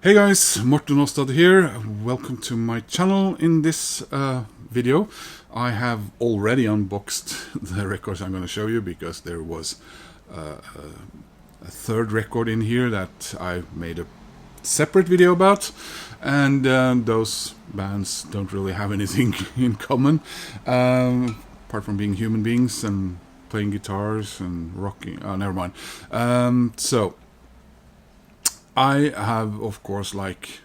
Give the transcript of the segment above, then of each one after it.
Hey guys, Morten Ostad here. Welcome to my channel. In this video I have already unboxed the records I'm going to show you, because there was a third record in here that I made a separate video about, and those bands don't really have anything in common apart from being human beings and playing guitars and rocking. Oh, never mind. So I have, of course, like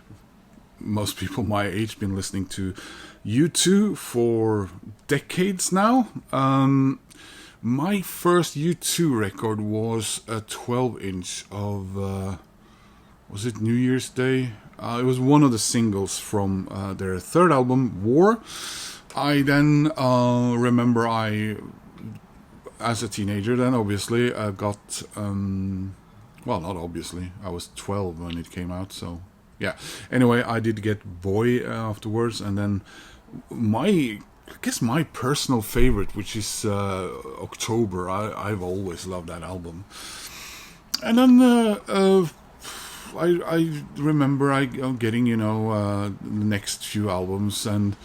most people my age, been listening to U2 for decades now. My first U2 record was a 12-inch of, was it New Year's Day? It was one of the singles from their third album, War. I then remember as a teenager then, obviously, got... well, not obviously. I was 12 when it came out, so yeah. Anyway, I did get Boy afterwards, and then I guess my personal favorite, which is October. I've always loved that album. And then I remember getting, the next few albums, and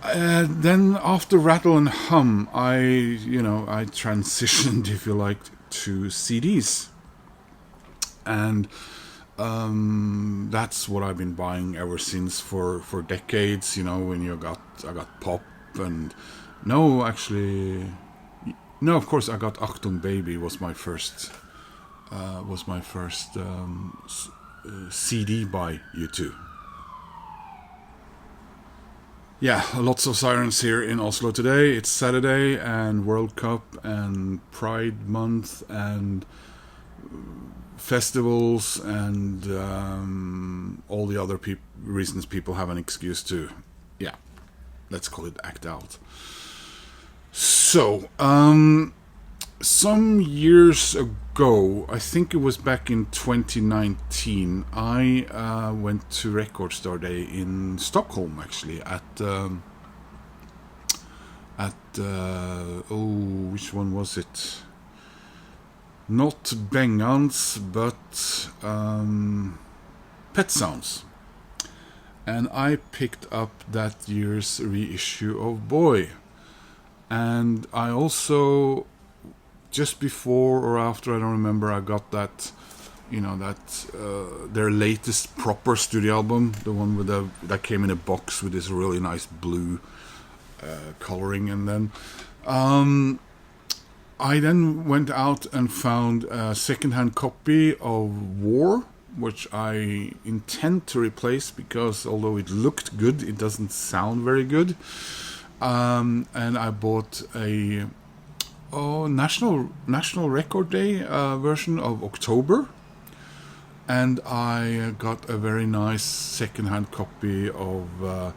then after Rattle and Hum, I transitioned, if you like, to CDs. And that's what I've been buying ever since for decades. When I got pop, and of course I got Achtung Baby was my first CD by U2. Yeah, lots of sirens here in Oslo today. It's Saturday and World Cup and Pride Month and festivals and all the other reasons people have an excuse to, let's call it act out. So, some years ago, I think it was back in 2019, I went to Record Store Day in Stockholm, actually, at which one was it? Not Bengans, but Pet Sounds. And I picked up that year's reissue of Boy. And I also, just before or after, I don't remember, I got that, their latest proper studio album, the one that came in a box with this really nice blue coloring. And then I then went out and found a second-hand copy of War, which I intend to replace, because although it looked good, it doesn't sound very good. And I bought a National Record Day version of October, and I got a very nice second-hand copy of the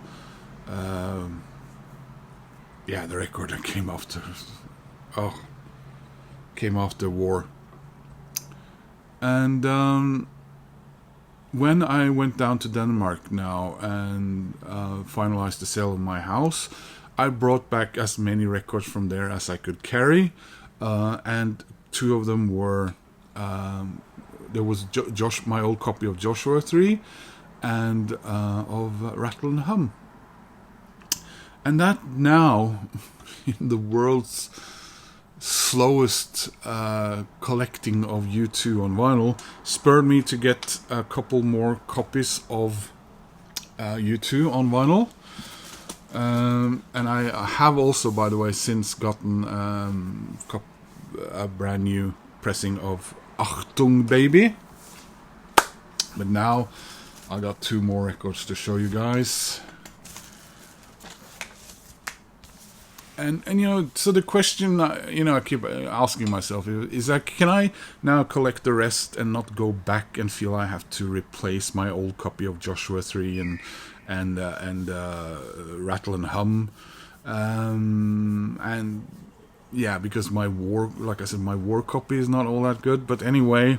record that came after War. And when I went down to Denmark now and finalized the sale of my house, I brought back as many records from there as I could carry, and two of them were there was my old copy of Joshua 3 and of Rattle and Hum. And that now, in the world's slowest collecting of U2 on vinyl, spurred me to get a couple more copies of U2 on vinyl. And I have also, by the way, since gotten a brand new pressing of Achtung Baby. But now I got two more records to show you guys. And so the question I keep asking myself is that, can I now collect the rest and not go back and feel I have to replace my old copy of Joshua 3 and Rattle and Hum, and yeah, because my War copy is not all that good. But anyway,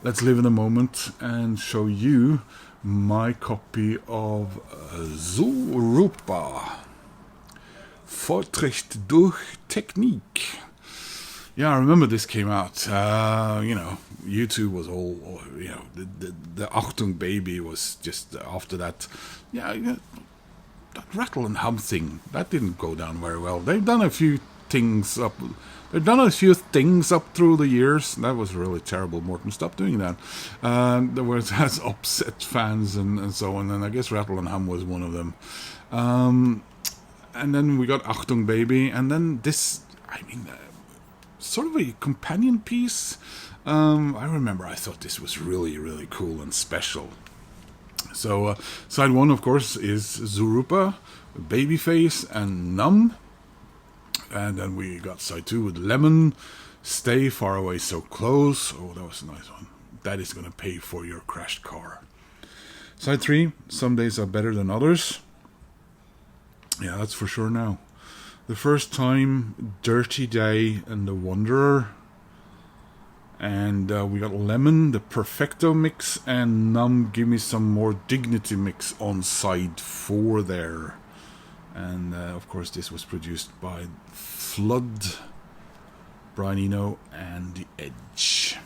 let's live in the moment and show you my copy of Zooropa. Fortrecht durch Technik. Yeah, I remember this came out. You know, U2 was all, you know, the Achtung Baby was just after that. Yeah, that rattle and hum thing, that didn't go down very well. They've done a few things up. They've done a few things up through the years. That was really terrible. Morton, stop doing that. There was has upset fans and so on. And I guess rattle and hum was one of them. And then we got Achtung Baby, and then this. I mean. Sort of a companion piece. I remember I thought this was really, really cool and special. So side one, of course, is Zooropa, Babyface, and Numb. And then we got side two with Lemon, Stay Far Away So Close. Oh, that was a nice one. That is going to pay for your crashed car. Side three, Some Days Are Better Than Others. Yeah, that's for sure now. The First Time, Dirty Day, and The Wanderer. And we got Lemon, the Perfecto mix, and Numb, Give Me Some More Dignity mix on side 4 there. And of course this was produced by Flood, Brian Eno, and The Edge.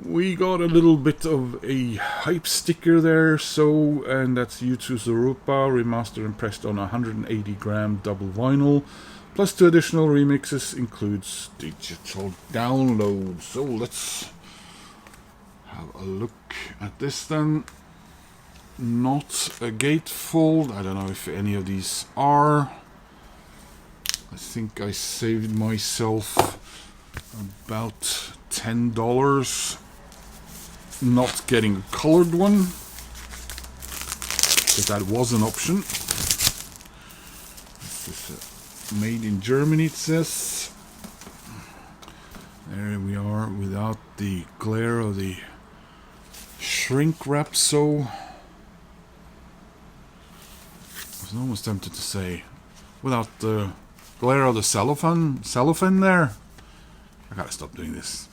We got a little bit of a hype sticker there, and that's U2's Zooropa, remastered and pressed on 180 gram double vinyl, plus 2 additional remixes, includes digital download. So let's have a look at this then. Not a gatefold, I don't know if any of these are. I think I saved myself about $10 not getting a colored one, because that was an option. This is made in Germany, it says. There we are, without the glare of the shrink wrap. So I was almost tempted to say, without the glare of the cellophane there. I gotta stop doing this.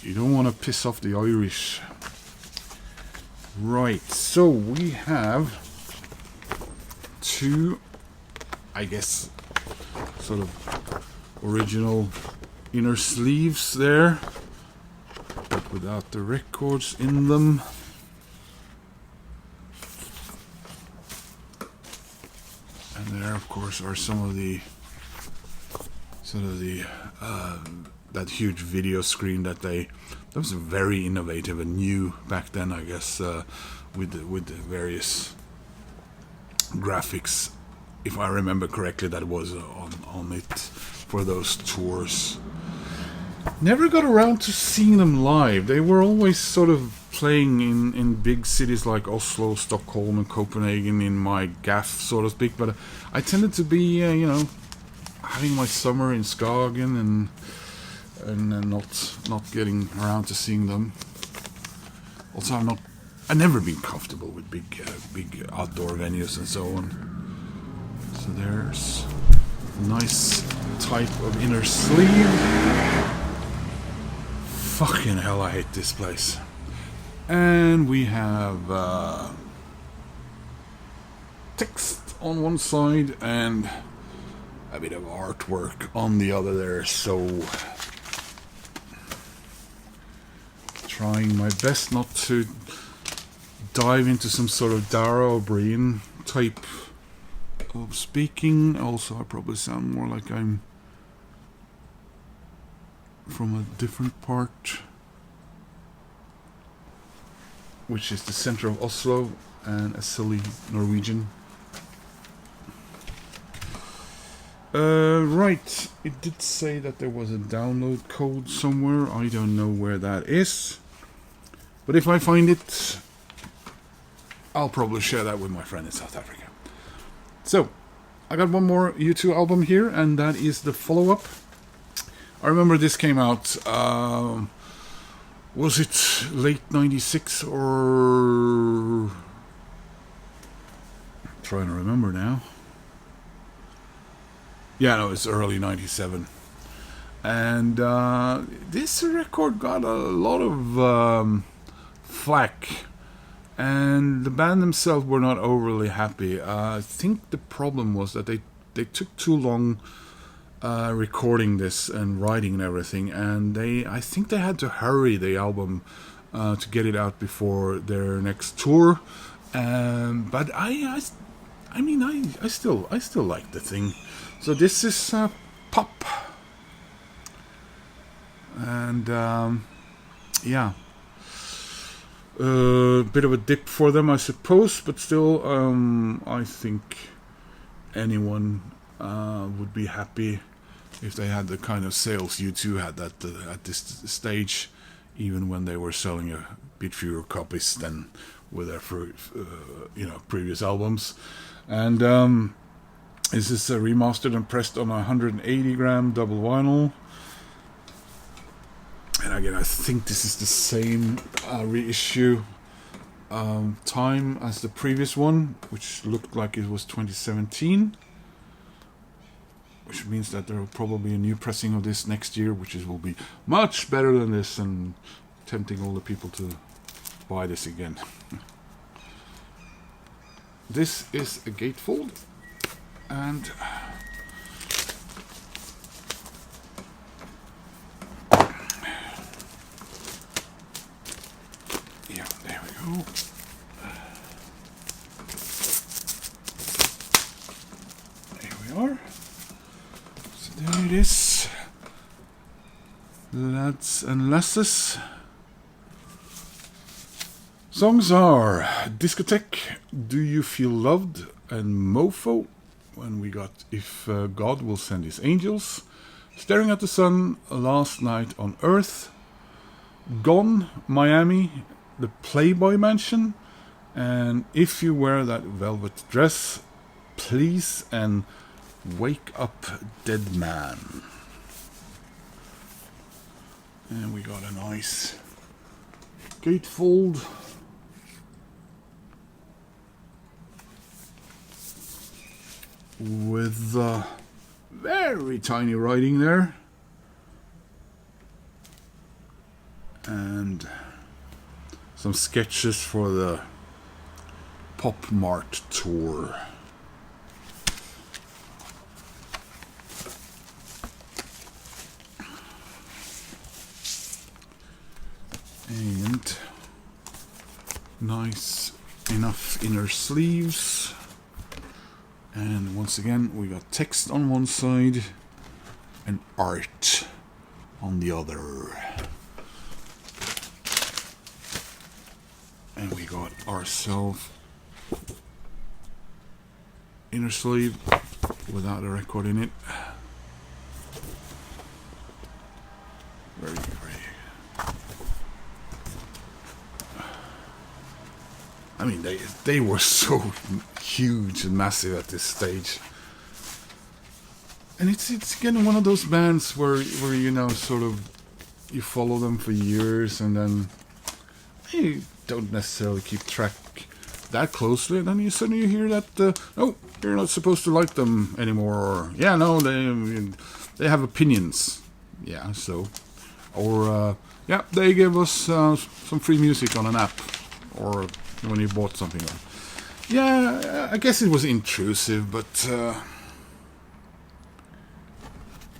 You don't want to piss off the Irish. Right, so we have 2, I guess, sort of original inner sleeves there, but without the records in them. And there, of course, are some of the that huge video screen that was very innovative and new back then, I guess, with the various graphics, if I remember correctly, that was on it for those tours. Never got around to seeing them live. They were always sort of playing in big cities like Oslo, Stockholm, and Copenhagen in my gaff, so to speak. But I tended to be, having my summer in Skagen and not getting around to seeing them. Also, I've never been comfortable with big outdoor venues and so on. So there's a nice type of inner sleeve. Fucking hell, I hate this place. And we have text on one side and a bit of artwork on the other there, so trying my best not to dive into some sort of Dara O'Brien type of speaking. Also, I probably sound more like I'm from a different part, which is the center of Oslo, and a silly Norwegian. Right, it did say that there was a download code somewhere. I don't know where that is, but if I find it, I'll probably share that with my friend in South Africa. So, I got one more U2 album here, and that is the follow-up. I remember this came out, was it late 96 or... I'm trying to remember now. Yeah, no, it's early 97. And this record got a lot of flack. And the band themselves were not overly happy. I think the problem was that they took too long recording this and writing and everything, and I think they had to hurry the album to get it out before their next tour. But I still like the thing. So this is Pop, and yeah, a bit of a dip for them, I suppose, but still, I think anyone would be happy if they had the kind of sales U2 had at this stage, even when they were selling a bit fewer copies than with their previous albums. And this is remastered and pressed on a 180 gram double vinyl. And again, I think this is the same reissue time as the previous one, which looked like it was 2017. Which means that there will probably be a new pressing of this next year, which will be much better than this and tempting all the people to buy this again. This is a gatefold, and yeah, there we go. There we are. So there it is, lads and lasses. Songs are Discotheque, Do You Feel Loved, and Mofo, when we got If God Will Send His Angels, Staring at the Sun, Last Night on Earth, Gone, Miami, The Playboy Mansion, and If You Wear That Velvet Dress, Please, and Wake Up Dead Man. And we got a nice gatefold. With very tiny writing there, and some sketches for the Pop Mart tour. And nice enough inner sleeves. And once again, we got text on one side and art on the other. And we got ourselves inner sleeve without a record in it. Very. I mean, they were so huge and massive at this stage, and it's again one of those bands where you know, sort of, you follow them for years and then you don't necessarily keep track that closely, and then you suddenly hear that oh, you're not supposed to like them anymore, or yeah, no, they have opinions, yeah, so, or yeah, they gave us some free music on an app, or when you bought something. Yeah, I guess it was intrusive, but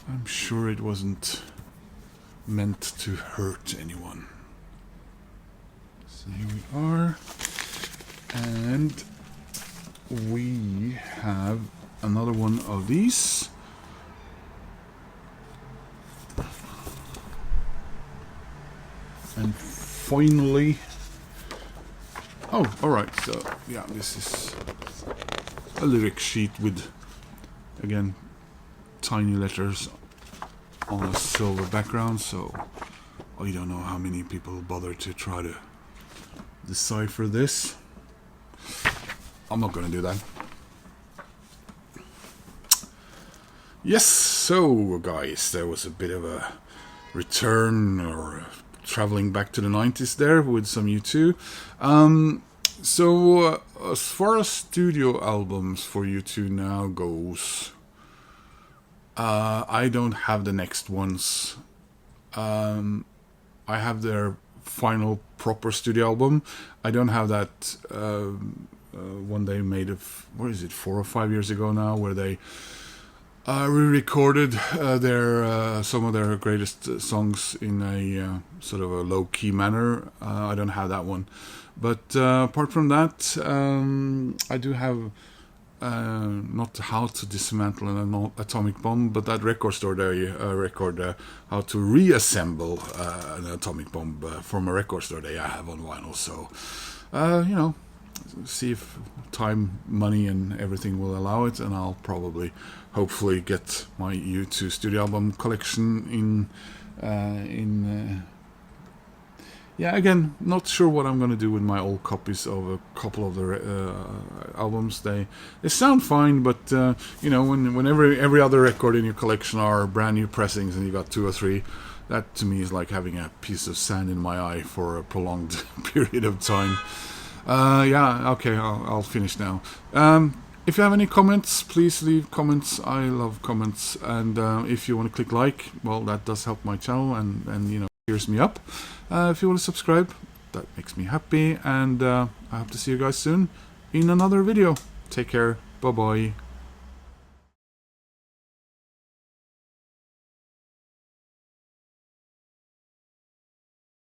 I'm sure it wasn't meant to hurt anyone. So here we are, and we have another one of these. And finally, oh, alright, so yeah, this is a lyric sheet with, again, tiny letters on a silver background, so I don't know how many people bother to try to decipher this. I'm not gonna do that. Yes, so guys, there was a bit of a return, or traveling back to the 90s there with some U2. So as far as studio albums for U2 now goes, I don't have the next ones. I have their final proper studio album. I don't have that one they made of, what is it, 4 or 5 years ago now, where they re-recorded some of their greatest songs in a sort of a low-key manner. I don't have that one, but apart from that, I do have not How to Dismantle an Atomic Bomb, but that record store there, record how to reassemble an atomic bomb from a record store day I have on vinyl. So, you know, see if time, money, and everything will allow it, and I'll probably, hopefully, get my U2 studio album collection in. Yeah, again, not sure what I'm going to do with my old copies of a couple of the albums. They sound fine, but you know, when every other record in your collection are brand new pressings and you got 2 or 3, that to me is like having a piece of sand in my eye for a prolonged period of time. Yeah, okay, I'll finish now. If you have any comments, please leave comments. I love comments, and if you want to click like, well, that does help my channel, and you know, cheers me up. If you want to subscribe, that makes me happy, and I hope to see you guys soon in another video. Take care, bye bye.